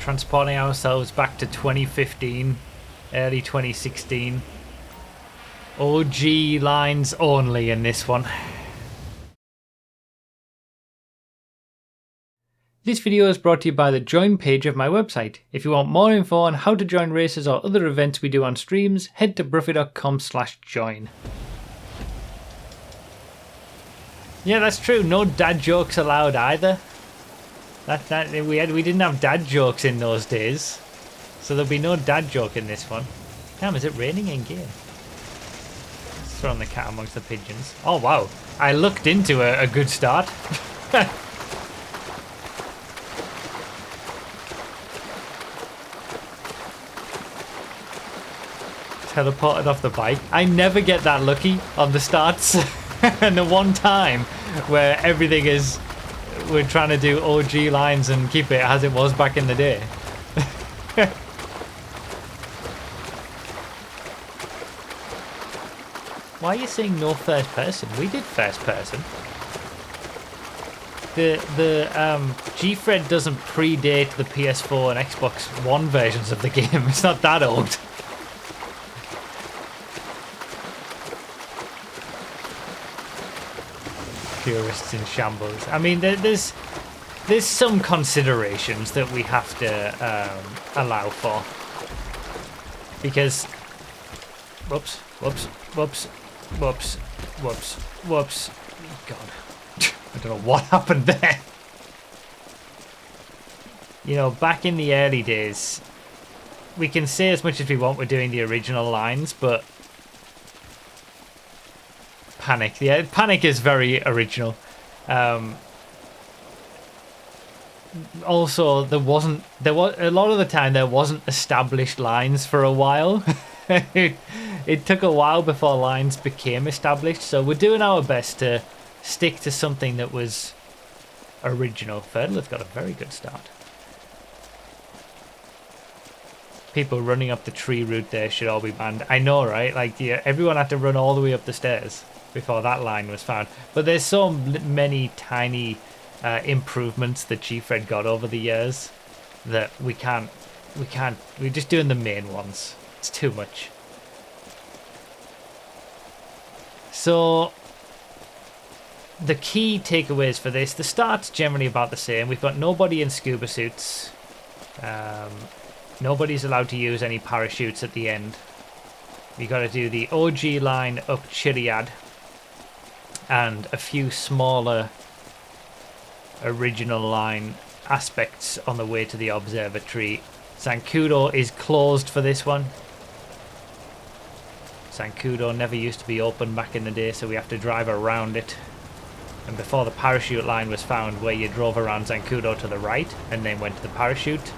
transporting ourselves back to 2015, early 2016. OG lines only in this one. This video is brought to you by the join page of my website. If you want more info on how to join races or other events we do on streams, head to broughy.com/join. Yeah, that's true. No dad jokes allowed either. We didn't have dad jokes in those days, so there'll be no dad joke in this one. Damn, is it raining in game? Let's throw the cat amongst the pigeons. Oh wow, I looked into a good start. Teleported off the bike. I never get that lucky on the starts. And the one time where everything is, we're trying to do OG lines and keep it as it was back in the day. Why are you saying no first person? We did first person. The Gfred doesn't predate the PS4 and Xbox One versions of the game. It's not that old. Purists in shambles. I mean, there's some considerations that we have to allow for, because whoops. God, I don't know what happened there. You know, back in the early days, we can say as much as we want we're doing the original lines, but Panic. Yeah, Panic is very original. Also, there was a lot of the time there wasn't established lines for a while. It took a while before lines became established, so we're doing our best to stick to something that was original. Fertler's got a very good start. People running up the tree route there should all be banned. I know, right? Like, yeah, everyone had to run all the way up the stairs before that line was found. But there's so many tiny improvements that Gfred got over the years that we're just doing the main ones. It's too much. So the key takeaways for this, the start's generally about the same. We've got nobody in scuba suits. Nobody's allowed to use any parachutes at the end. We got to do the OG line up Chiliad and a few smaller original line aspects on the way to the observatory. Zancudo is closed for this one. Zancudo never used to be open back in the day, so we have to drive around it. And before the parachute line was found, where you drove around Zancudo to the right and then went to the parachute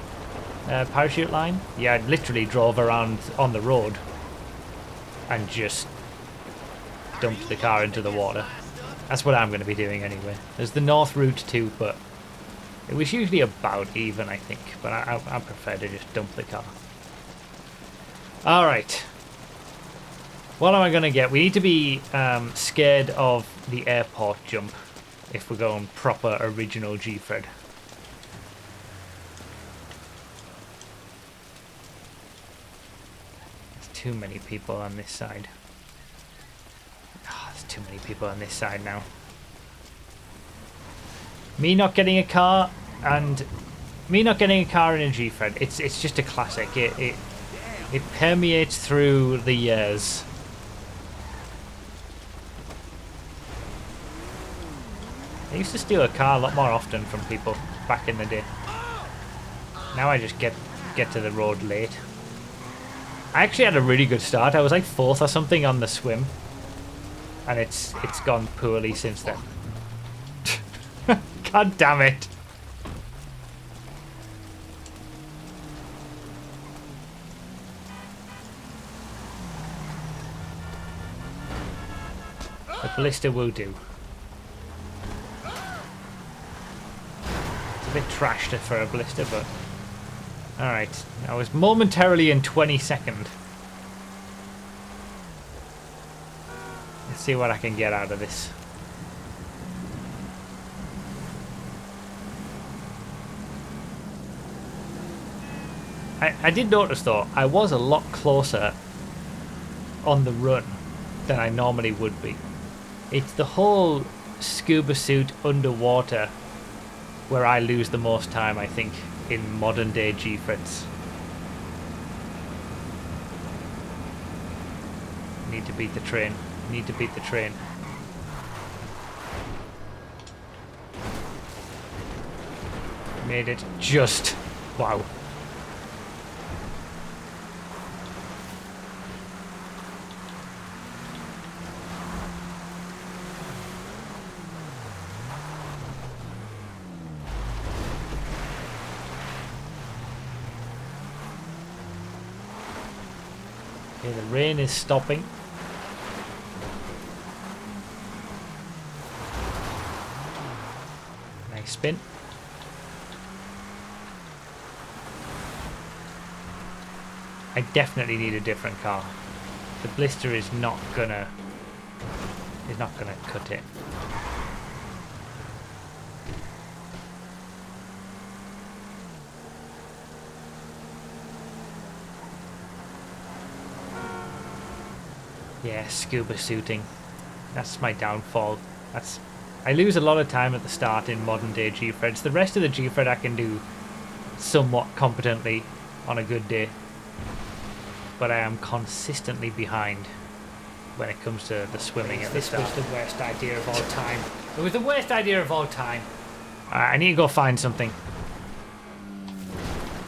line, yeah, I literally drove around on the road and just dumped the car into the water. That's what I'm going to be doing anyway. There's the north route too, but it was usually about even, I think. But I prefer to just dump the car. Alright. What am I going to get? We need to be scared of the airport jump if we're going proper original Gfred. There's too many people on this side. There's too many people on this side now. Me not getting a car and me not getting a car in a Gfred, it's just a classic. It permeates through the years. I used to steal a car a lot more often from people back in the day. Now I just get to the road late. I actually had a really good start. I was like 4th or something on the swim. And it's gone poorly since then. God damn it. The blister will do. It's a bit trashed for a blister, but alright. I was momentarily in 22nd. Let's see what I can get out of this. I did notice though, I was a lot closer on the run than I normally would be. It's the whole scuba suit underwater where I lose the most time, I think, in modern day Gfreds. Need to beat the train. Need to beat the train. Made it just. Wow. Okay, the rain is stopping. Nice spin. I definitely need a different car. The blister is not gonna cut it. Yeah, scuba suiting. That's my downfall. I lose a lot of time at the start in modern day Gfreds. The rest of the Gfred I can do somewhat competently on a good day. But I am consistently behind when it comes to the swimming at the start. This was the worst idea of all time. It was the worst idea of all time. I need to go find something.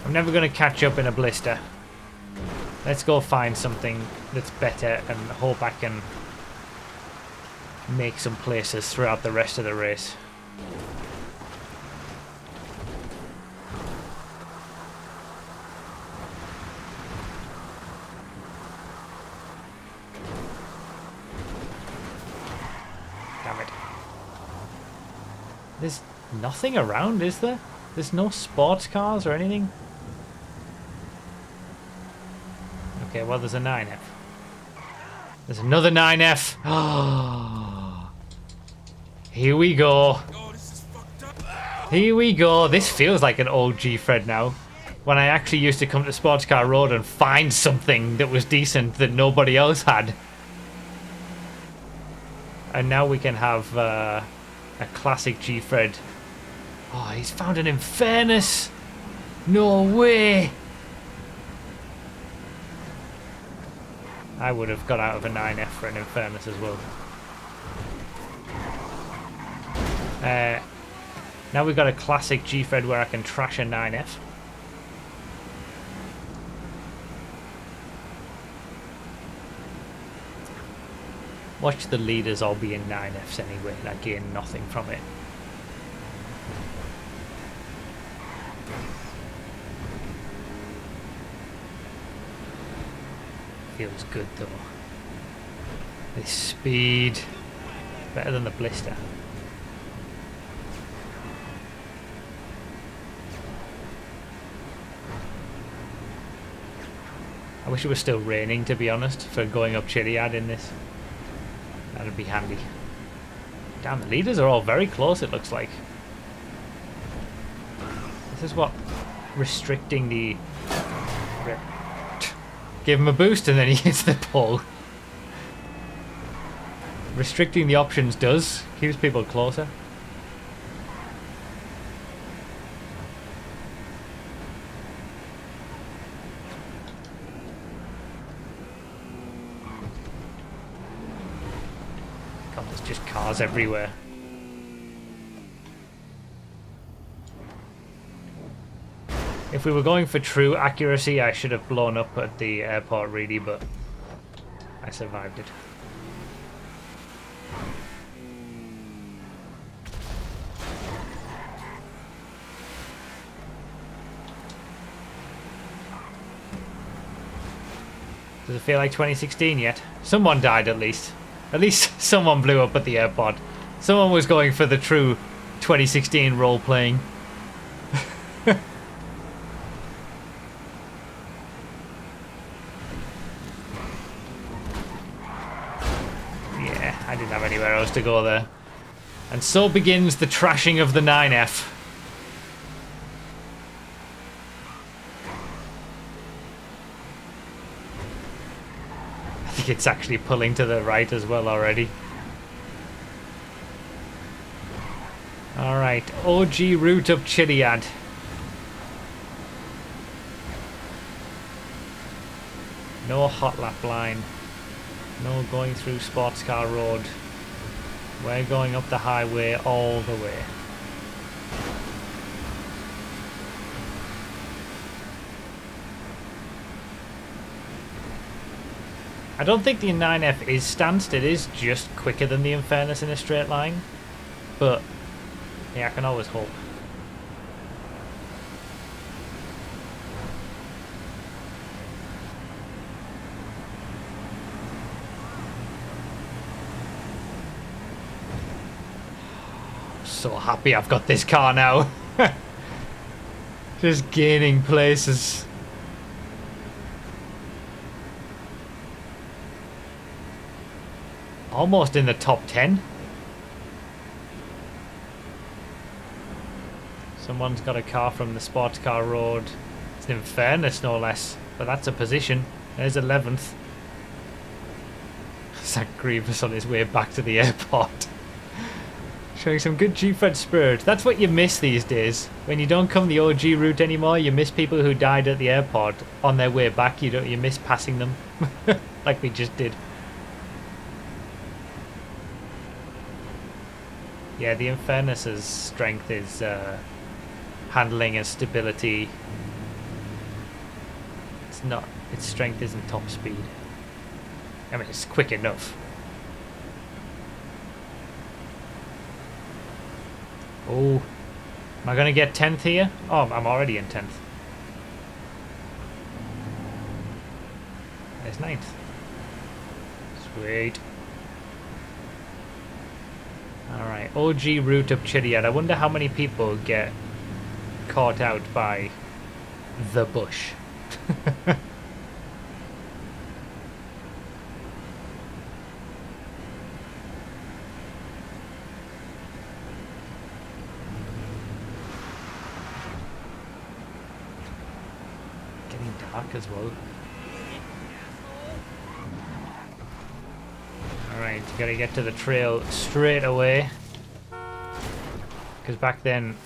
I'm never going to catch up in a blister. Let's go find something that's better and hope I can make some places throughout the rest of the race. Damn it. There's nothing around, is there? There's no sports cars or anything? Okay, well, there's a 9F. There's another 9F. Oh, here we go. Here we go. This feels like an old Gfred now. When I actually used to come to Sports Car Road and find something that was decent that nobody else had. And now we can have a classic Gfred. Oh, he's found an Infernus. No way. I would have got out of a 9F for an Infernus as well. Now we've got a classic Gfred where I can trash a 9F. Watch the leaders all be in 9Fs anyway, and I gain nothing from it. Feels good though. This speed, better than the blister. I wish it was still raining, to be honest, for going up Chiliad in this. That'd be handy. Damn, the leaders are all very close, it looks like. This is what restricting the... Give him a boost and then he hits the pole. Restricting the options does. Keeps people closer. God, there's just cars everywhere. If we were going for true accuracy, I should have blown up at the airport really, but I survived it. Does it feel like 2016 yet? Someone died at least. At least someone blew up at the airport. Someone was going for the true 2016 role-playing. I didn't have anywhere else to go there. And so begins the trashing of the 9F. like it's actually pulling to the right as well already. Alright, OG route up Chiliad. No hot lap line. No going through sports car road. We're going up the highway all the way. I don't think the 9F is stanced, it is just quicker than the Infernus in a straight line. But, yeah, I can always hope. So happy I've got this car now. Just gaining places. Almost in the top 10. Someone's got a car from the sports car road. It's an Infernus, no less. But that's a position. There's 11th. Zach Grievous on his way back to the airport. Showing some good Gfred spirit. That's what you miss these days. When you don't come the OG route anymore, you miss people who died at the airport on their way back. You miss passing them. Like we just did. Yeah, the Infernus's strength is handling and stability. It's not. Its strength isn't top speed. I mean, it's quick enough. Oh, am I going to get 10th here? Oh, I'm already in 10th. There's 9th. Sweet. Alright, OG route up Chiliad. I wonder how many people get caught out by the bush. Getting dark as well. Alright, you gotta get to the trail straight away. Because back then,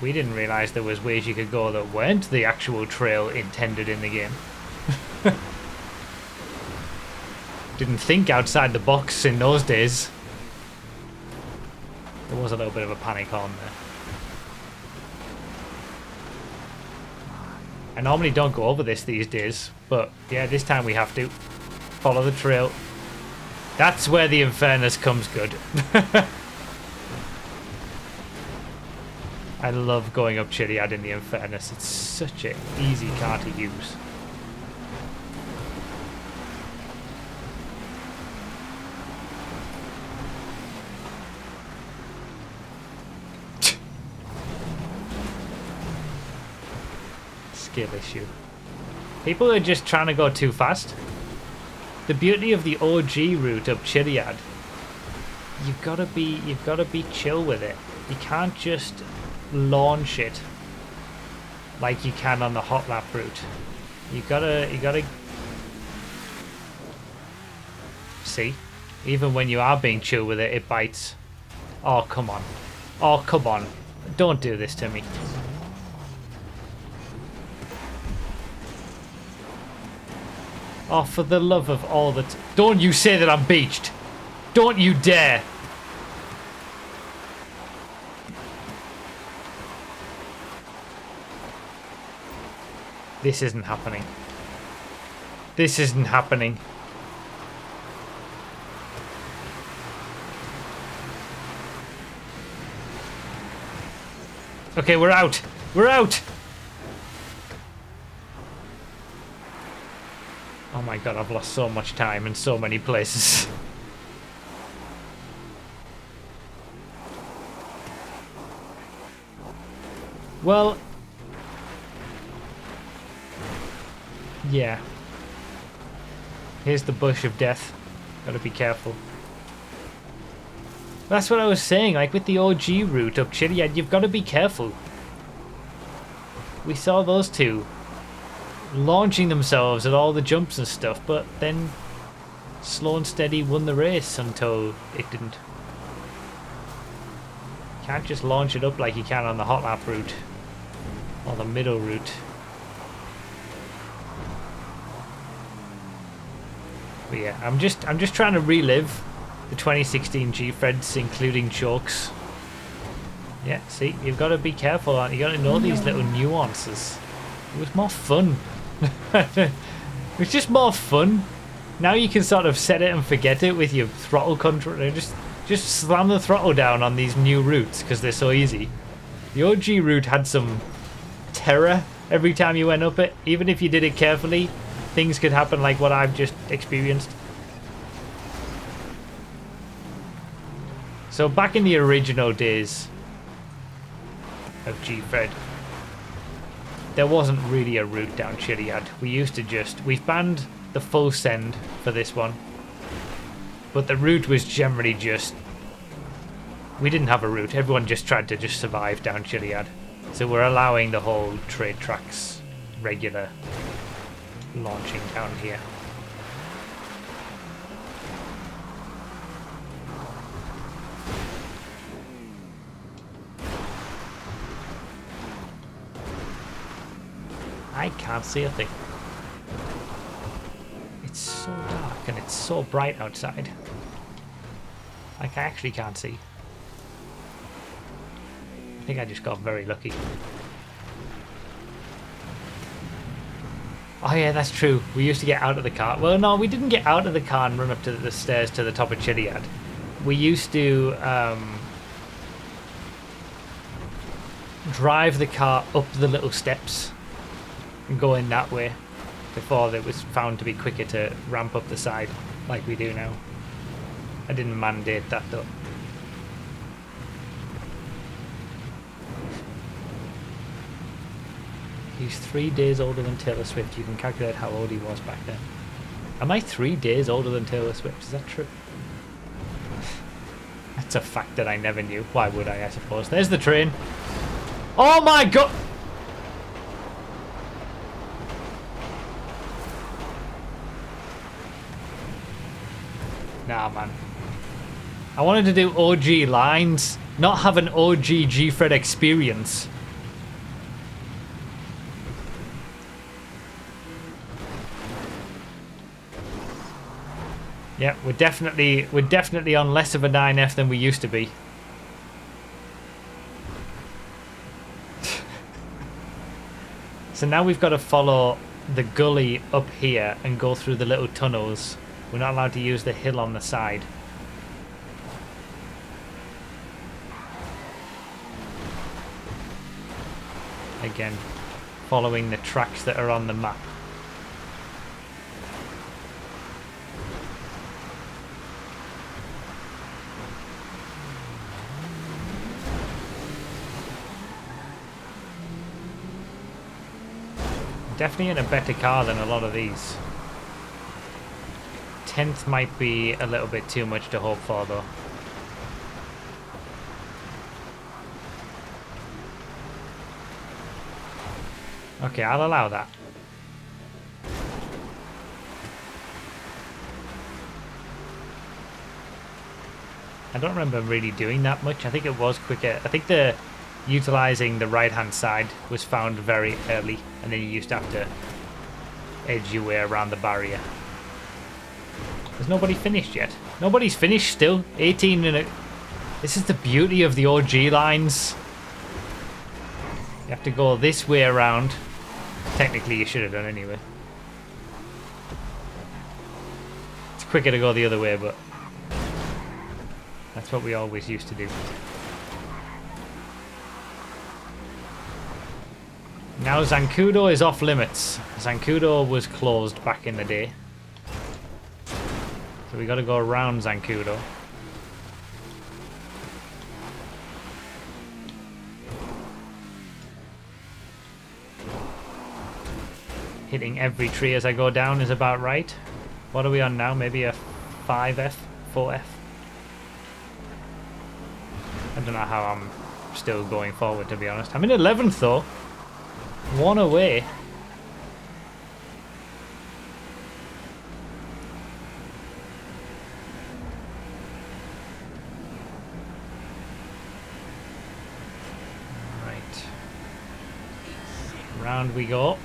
we didn't realise there was ways you could go that weren't the actual trail intended in the game. Didn't think outside the box in those days. There was a little bit of a panic on there. I normally don't go over this these days, but yeah, this time we have to. Follow the trail. That's where the Infernus comes good. I love going up Chiliad in the Infernus. It's such an easy car to use. Skill issue. People are just trying to go too fast. The beauty of the OG route up Chiliad, you've got to be chill with it. You can't just launch it like you can on the hot lap route. You gotta see. Even when you are being chill with it, it bites. Oh come on! Oh come on! Don't do this to me. Oh, for the love of all that... Don't you say that I'm beached! Don't you dare! This isn't happening. This isn't happening. Okay, we're out! We're out! Oh my god, I've lost so much time in so many places. Well... yeah. Here's the bush of death. Gotta be careful. That's what I was saying, like with the OG route up Chiliad, you've got to be careful. We saw those two launching themselves at all the jumps and stuff, but then slow and steady won the race until it didn't. Can't just launch it up like you can on the hot lap route or the middle route. But yeah, I'm just trying to relive the 2016 Gfreds, including chokes. Yeah, see, you've got to be careful, you got to know these little nuances. It was more fun. It was just more fun. Now you can sort of set it and forget it with your throttle control. Just slam the throttle down on these new routes because they're so easy. The OG route had some terror every time you went up it. Even if you did it carefully, things could happen like what I've just experienced. So back in the original days of Gfred, there wasn't really a route down Chiliad. We used to we've banned the full send for this one, but the route was generally we didn't have a route. Everyone just tried to survive down Chiliad. So we're allowing the whole trade tracks regular launching down here. I can't see a thing. It's so dark and it's so bright outside. Like I actually can't see. I think I just got very lucky. Oh yeah, that's true. We used to get out of the car. Well, no, we didn't get out of the car and run up to the stairs to the top of Chiliad. We used to drive the car up the little steps and go in that way before it was found to be quicker to ramp up the side like we do now. I didn't mandate that though. He's 3 days older than Taylor Swift. You can calculate how old he was back then. Am I 3 days older than Taylor Swift? Is that true? That's a fact that I never knew. Why would I suppose. There's the train. Oh my god! Nah, man. I wanted to do OG lines, not have an OG Gfred experience. Yeah, we're definitely on less of a 9F than we used to be. So now we've got to follow the gully up here and go through the little tunnels. We're not allowed to use the hill on the side. Again, following the tracks that are on the map. Definitely in a better car than a lot of these. 10th might be a little bit too much to hope for though. Okay, I'll allow that. I don't remember really doing that much. I think it was quicker. I think the utilizing the right hand side was found very early, and then you used to have to edge your way around the barrier. There's nobody finished yet. Nobody's finished still. 18 in a... This is the beauty of the OG lines. You have to go this way around. Technically you should have done anyway. It's quicker to go the other way, but that's what we always used to do. Now Zancudo is off limits. Zancudo was closed back in the day. So we got to go around Zancudo. Hitting every tree as I go down is about right. What are we on now? Maybe a 5F? 4F? I don't know how I'm still going forward, to be honest. I'm in 11th though. One away. Round we go.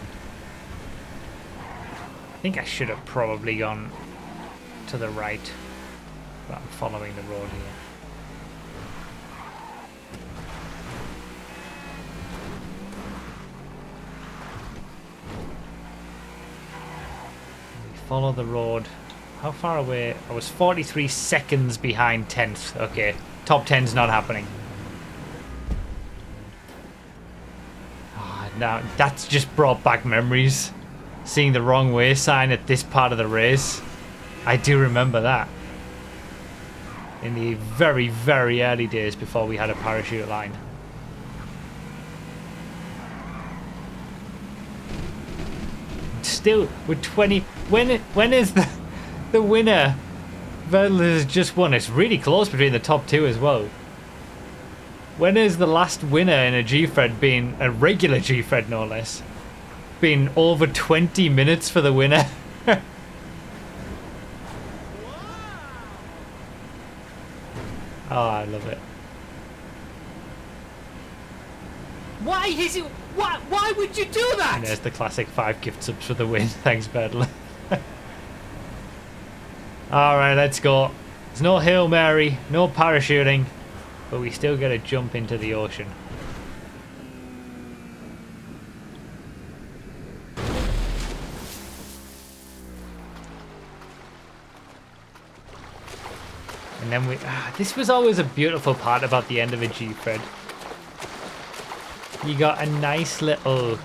I think I should have probably gone to the right, but I'm following the road here. We follow the road. How far away? I was 43 seconds behind 10th. Okay, top 10's not happening. Now, that's just brought back memories. Seeing the wrong way sign at this part of the race. I do remember that. In the very, very early days before we had a parachute line. Still, with 20... When is the winner? Vettel has just won. It's really close between the top two as well. When is the last winner in a Gfred being a regular Gfred, no less, been over 20 minutes for the winner? Oh, I love it. Why is it? Why would you do that? And there's the classic 5 gift subs for the win. Thanks, Bedler. Alright, let's go. There's no Hail Mary, no parachuting, but we still get to jump into the ocean. And then we... this was always a beautiful part about the end of a Gfred. You got a nice little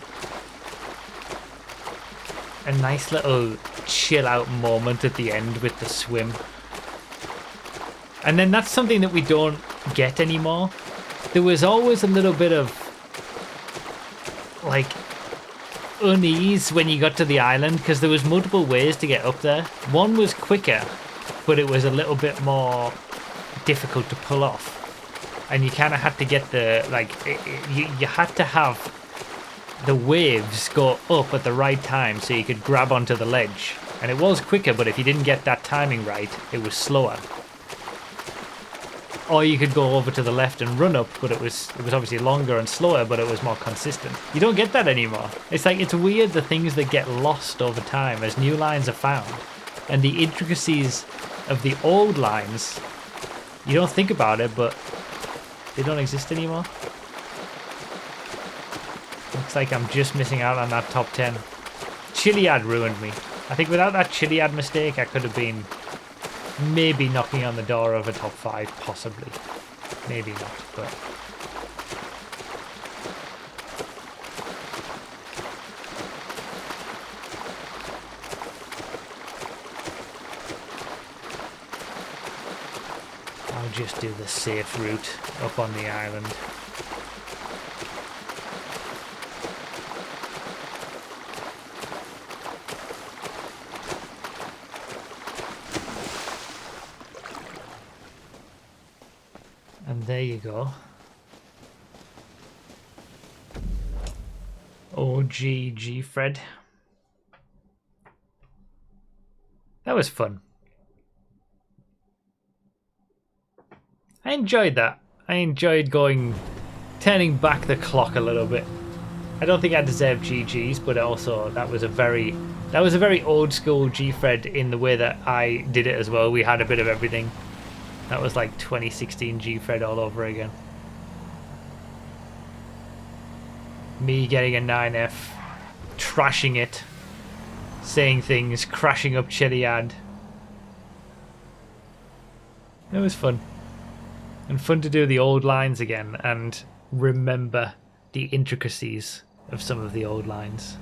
chill out moment at the end with the swim. And then that's something that we don't get anymore. There was always a little bit of like unease when you got to the island because there was multiple ways to get up there. One was quicker, but it was a little bit more difficult to pull off. And you kind of had to get the, like, you had to have the waves go up at the right time so you could grab onto the ledge. And it was quicker, but if you didn't get that timing right, it was slower. Or you could go over to the left and run up, but it was obviously longer and slower, but it was more consistent. You don't get that anymore. It's like, it's weird the things that get lost over time as new lines are found. And the intricacies of the old lines, you don't think about it, but they don't exist anymore. Looks like I'm just missing out on that top 10. Chiliad ruined me. I think without that Chiliad mistake, I could have been maybe knocking on the door of a top 5, possibly. Maybe not, but... I'll just do the safe route up on the island. And there you go. OG Gfred. That was fun. I enjoyed that. I enjoyed turning back the clock a little bit. I don't think I deserve GGs, but also that was a very old school Gfred in the way that I did it as well. We had a bit of everything. That was like 2016 Gfred all over again. Me getting a 9F, trashing it, saying things, crashing up Chiliad. It was fun. And fun to do the old lines again and remember the intricacies of some of the old lines.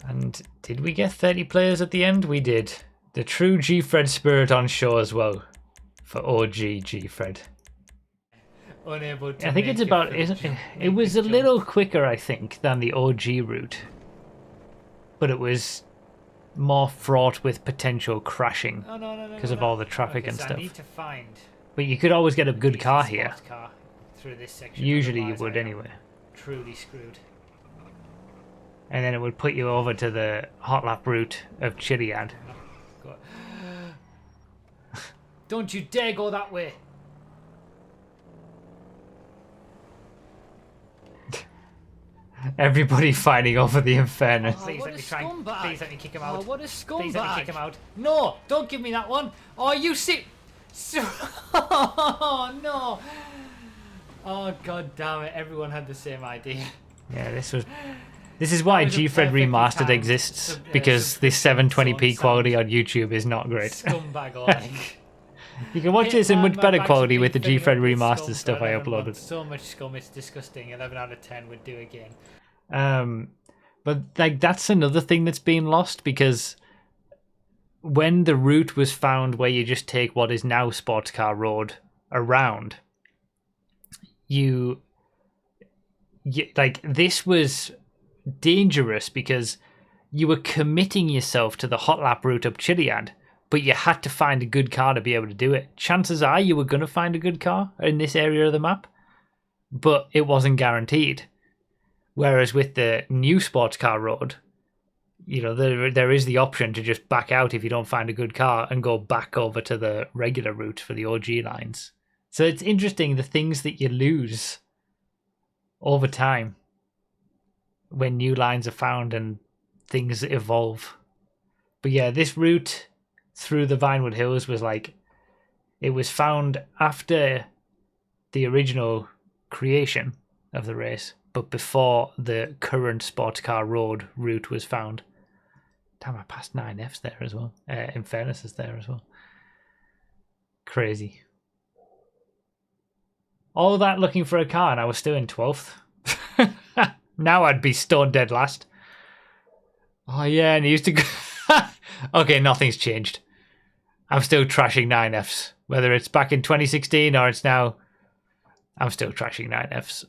And did we get 30 players at the end? We did. The true Gfred spirit on show as well for OG Gfred. Unable to I think it's about... It was a little quicker, I think, than the OG route. But it was more fraught with potential crashing because of all the traffic and stuff. I need to find... But you could always get a good car here. Car through this section. Usually you would anyway. Truly screwed. And then it would put you over to the hot lap route of Chiliad. Don't you dare go that way. Everybody fighting over the Infernus. Oh, Please what let a me try. scumbag. Please let me kick him Oh, out. what a Please let me kick him scumbag. out. No, don't give me that one. Oh, you see. Oh, no. Oh, god damn it. Everyone had the same idea. Yeah, this is why was a Gfred perfectly Remastered timed exists, because this 720p quality on YouTube is not great. Scumbag like. You can watch this in much better quality with the Gfred Remastered Remastered stuff I uploaded. So much scum, it's disgusting. 11 out of 10 would do again. But like that's another thing that's been lost, because when the route was found where you just take what is now Sports Car Road around, like this was dangerous because you were committing yourself to the hot lap route up Chiliad, but you had to find a good car to be able to do it. Chances are you were going to find a good car in this area of the map, but it wasn't guaranteed. Whereas with the new Sports Car Road, there is the option to just back out if you don't find a good car and go back over to the regular route for the OG lines. So it's interesting the things that you lose over time when new lines are found and things evolve. But yeah, this route through the Vinewood Hills was like, it was found after the original creation of the race, but before the current Sports Car Road route was found. Damn, I passed 9Fs there as well. Infernus is there as well. Crazy. All that looking for a car and I was still in 12th. Now I'd be stone dead last. Oh yeah, and he used to go... Okay, nothing's changed. I'm still trashing 9Fs. Whether it's back in 2016 or it's now... I'm still trashing 9Fs.